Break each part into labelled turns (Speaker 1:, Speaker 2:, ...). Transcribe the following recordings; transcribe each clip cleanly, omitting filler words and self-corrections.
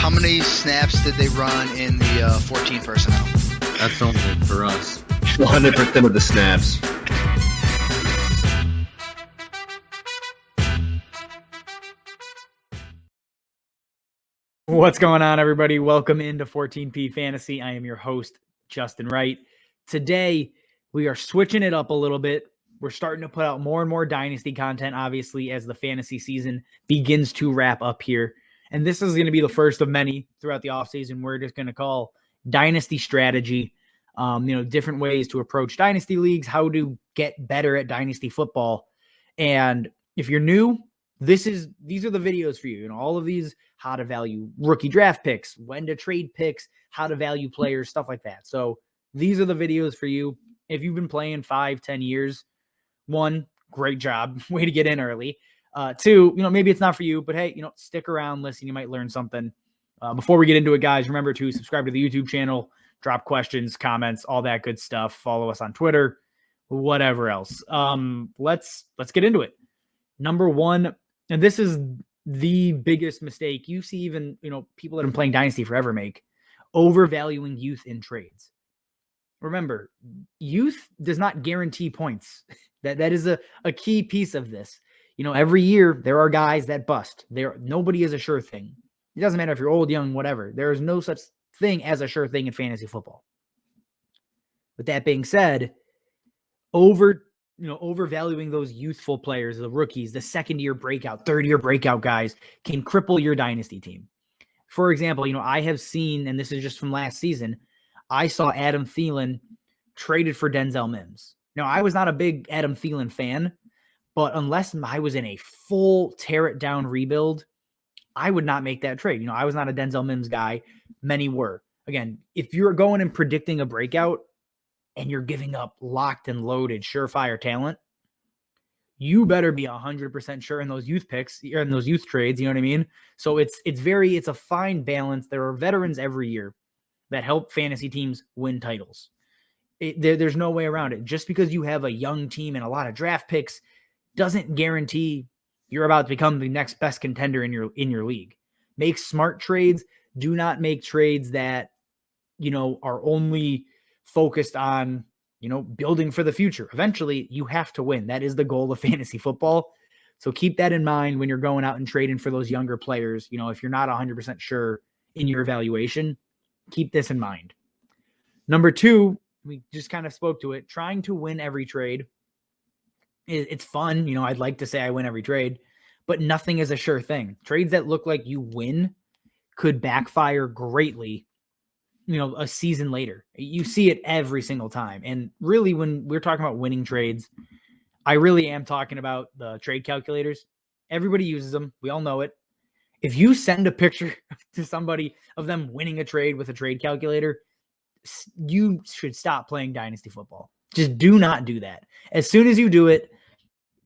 Speaker 1: how many snaps did they run in the 14 personnel?
Speaker 2: That's only for us.
Speaker 3: 100% of the snaps.
Speaker 4: What's going on, everybody? Welcome into 14P Fantasy. I am your host, Justin Wright. Today, we are switching it up a little bit. We're starting to put out more and more Dynasty content, obviously, as the fantasy season begins to wrap up here. And this is going to be the first of many throughout the offseason. We're just going to call Dynasty Strategy, different ways to approach Dynasty leagues, how to get better at Dynasty football. And if you're new, these are the videos for you. All of these, how to value rookie draft picks, when to trade picks, how to value players, stuff like that. So these are the videos for you. If you've been playing 5-10 years, one, great job. Way to get in early. Two, maybe it's not for you, but hey, stick around, listen, you might learn something. Before we get into it, guys, remember to subscribe to the YouTube channel, drop questions, comments, all that good stuff. Follow us on Twitter, whatever else. Let's get into it. Number one, and this is the biggest mistake you see even, people that have been playing Dynasty forever make, overvaluing youth in trades. Remember, youth does not guarantee points. That is a key piece of this. Every year there are guys that bust. Nobody is a sure thing. It doesn't matter if you're old, young, whatever. There is no such thing as a sure thing in fantasy football. With that being said, overvaluing those youthful players, the rookies, the second-year breakout, third-year breakout guys can cripple your Dynasty team. For example, I have seen, and this is just from last season, I saw Adam Thielen traded for Denzel Mims. Now, I was not a big Adam Thielen fan, but unless I was in a full tear-it-down rebuild, I would not make that trade. I was not a Denzel Mims guy. Many were. Again, if you're going and predicting a breakout and you're giving up locked and loaded surefire talent, you better be 100% sure in those youth picks, or in those youth trades, you know what I mean? So it's a fine balance. There are veterans every year that help fantasy teams win titles. There's no way around it. Just because you have a young team and a lot of draft picks doesn't guarantee you're about to become the next best contender in your league. Make smart trades. Do not make trades that, are only focused on, building for the future. Eventually, you have to win. That is the goal of fantasy football. So keep that in mind when you're going out and trading for those younger players. If you're not 100% sure in your evaluation, keep this in mind. Number two, we just kind of spoke to it. Trying to win every trade. It's fun. I'd like to say I win every trade, but nothing is a sure thing. Trades that look like you win could backfire greatly, a season later. You see it every single time. And really, when we're talking about winning trades, I really am talking about the trade calculators. Everybody uses them. We all know it. If you send a picture to somebody of them winning a trade with a trade calculator, you should stop playing Dynasty football. Just do not do that. As soon as you do it,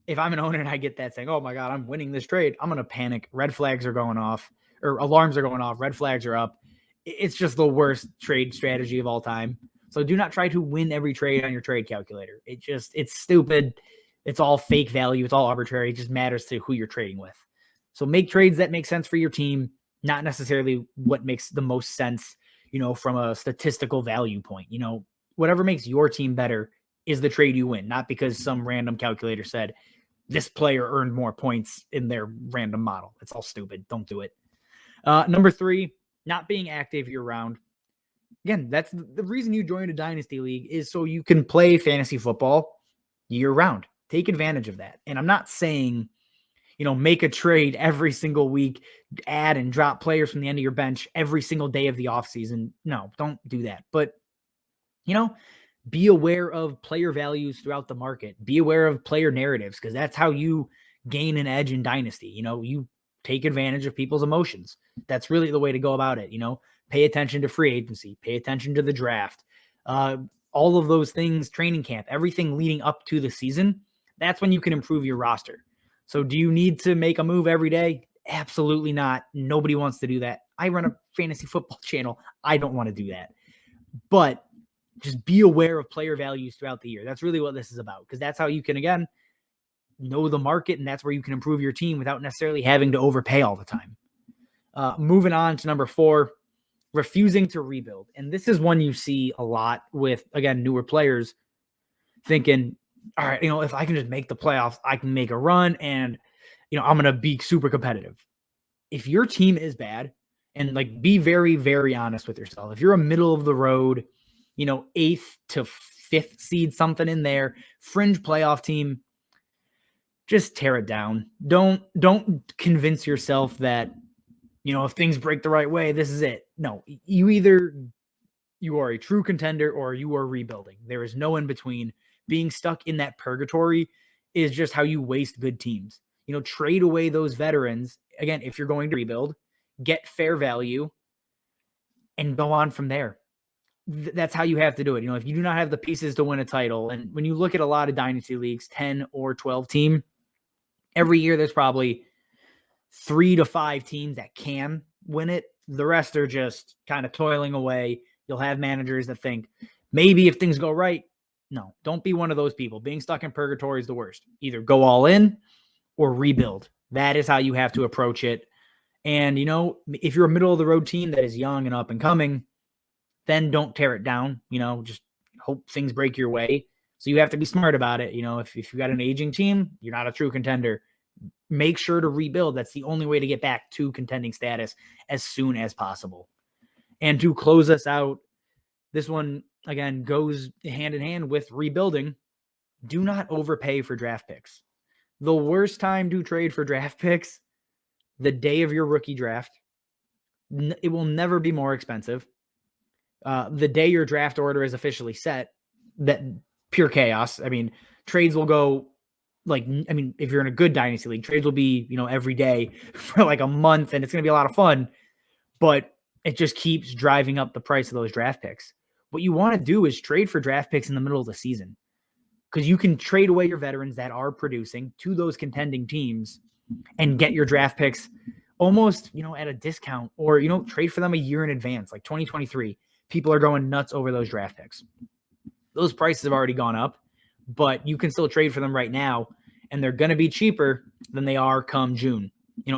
Speaker 4: if I'm an owner and I get that saying, oh my God, I'm winning this trade, I'm going to panic. Red flags are going off, or alarms are going off. Red flags are up. It's just the worst trade strategy of all time. So do not try to win every trade on your trade calculator. It's stupid. It's all fake value. It's all arbitrary. It just matters to who you're trading with. So make trades that make sense for your team, not necessarily what makes the most sense, from a statistical value point. Whatever makes your team better is the trade you win, not because some random calculator said this player earned more points in their random model. It's all stupid. Don't do it. Number three, not being active year-round. Again, that's the reason you joined a Dynasty League, is so you can play fantasy football year-round. Take advantage of that. And I'm not saying, make a trade every single week, add and drop players from the end of your bench every single day of the offseason. No, don't do that. But, be aware of player values throughout the market. Be aware of player narratives, because that's how you gain an edge in Dynasty. You take advantage of people's emotions. That's really the way to go about it. Pay attention to free agency, pay attention to the draft, all of those things, training camp, everything leading up to the season. That's when you can improve your roster. So do you need to make a move every day? Absolutely not. Nobody wants to do that. I run a fantasy football channel. I don't want to do that. But just be aware of player values throughout the year. That's really what this is about, because that's how you can, again, know the market, and that's where you can improve your team without necessarily having to overpay all the time. Moving on to number 4, refusing to rebuild. And this is one you see a lot with, again, newer players thinking, all right, if I can just make the playoffs, I can make a run and, I'm going to be super competitive. If your team is bad, and be very, very honest with yourself. If you're a middle of the road, 8th to 5th seed, something in there, fringe playoff team, just tear it down. Don't convince yourself that, if things break the right way, this is it. No, you are a true contender or you are rebuilding. There is no in between. Being stuck in that purgatory is just how you waste good teams. Trade away those veterans. Again, if you're going to rebuild, get fair value and go on from there. That's how you have to do it. If you do not have the pieces to win a title, and when you look at a lot of dynasty leagues, 10 or 12 team, every year there's probably 3 to 5 teams that can win it. The rest are just kind of toiling away. You'll have managers that think maybe if things go right. No, don't be one of those people. Being stuck in purgatory is the worst. Either go all in or rebuild. That is how you have to approach it. And, if you're a middle of the road team that is young and up and coming, then don't tear it down. Just hope things break your way. So you have to be smart about it. If you got an aging team, you're not a true contender. Make sure to rebuild. That's the only way to get back to contending status as soon as possible. And to close us out, this one, again, goes hand in hand with rebuilding. Do not overpay for draft picks. The worst time to trade for draft picks, the day of your rookie draft. It will never be more expensive. The day your draft order is officially set, that pure chaos. Trades will go if you're in a good dynasty league, trades will be, every day for a month, and it's going to be a lot of fun, but it just keeps driving up the price of those draft picks. What you want to do is trade for draft picks in the middle of the season, because you can trade away your veterans that are producing to those contending teams and get your draft picks almost, at a discount, or, trade for them a year in advance, like 2023. People are going nuts over those draft picks. Those prices have already gone up, but you can still trade for them right now, and they're going to be cheaper than they are come June,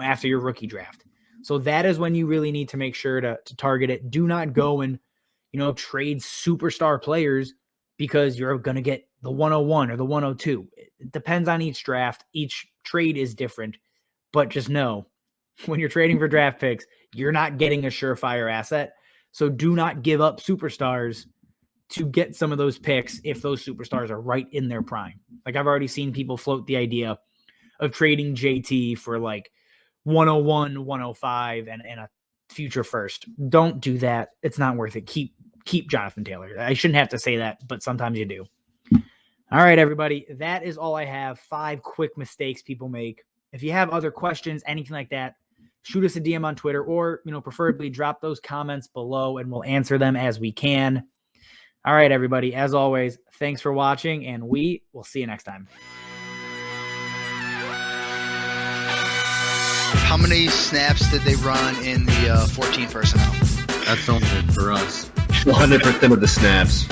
Speaker 4: after your rookie draft. So that is when you really need to make sure to target it. Do not go and, trade superstar players because you're going to get the 101 or the 102. It depends on each draft. Each trade is different, but just know when you're trading for draft picks, you're not getting a surefire asset. So do not give up superstars to get some of those picks if those superstars are right in their prime. I've already seen people float the idea of trading JT for 101, 105, and a future first. Don't do that. It's not worth it. Keep Jonathan Taylor. I shouldn't have to say that, but sometimes you do. All right, everybody. That is all I have. 5 quick mistakes people make. If you have other questions, anything like that, shoot us a DM on Twitter, or, preferably drop those comments below and we'll answer them as we can. All right, everybody. As always, thanks for watching, and we will see you next time.
Speaker 1: How many snaps did they run in the 14 personnel?
Speaker 2: That's only for us.
Speaker 3: 100% of the snaps.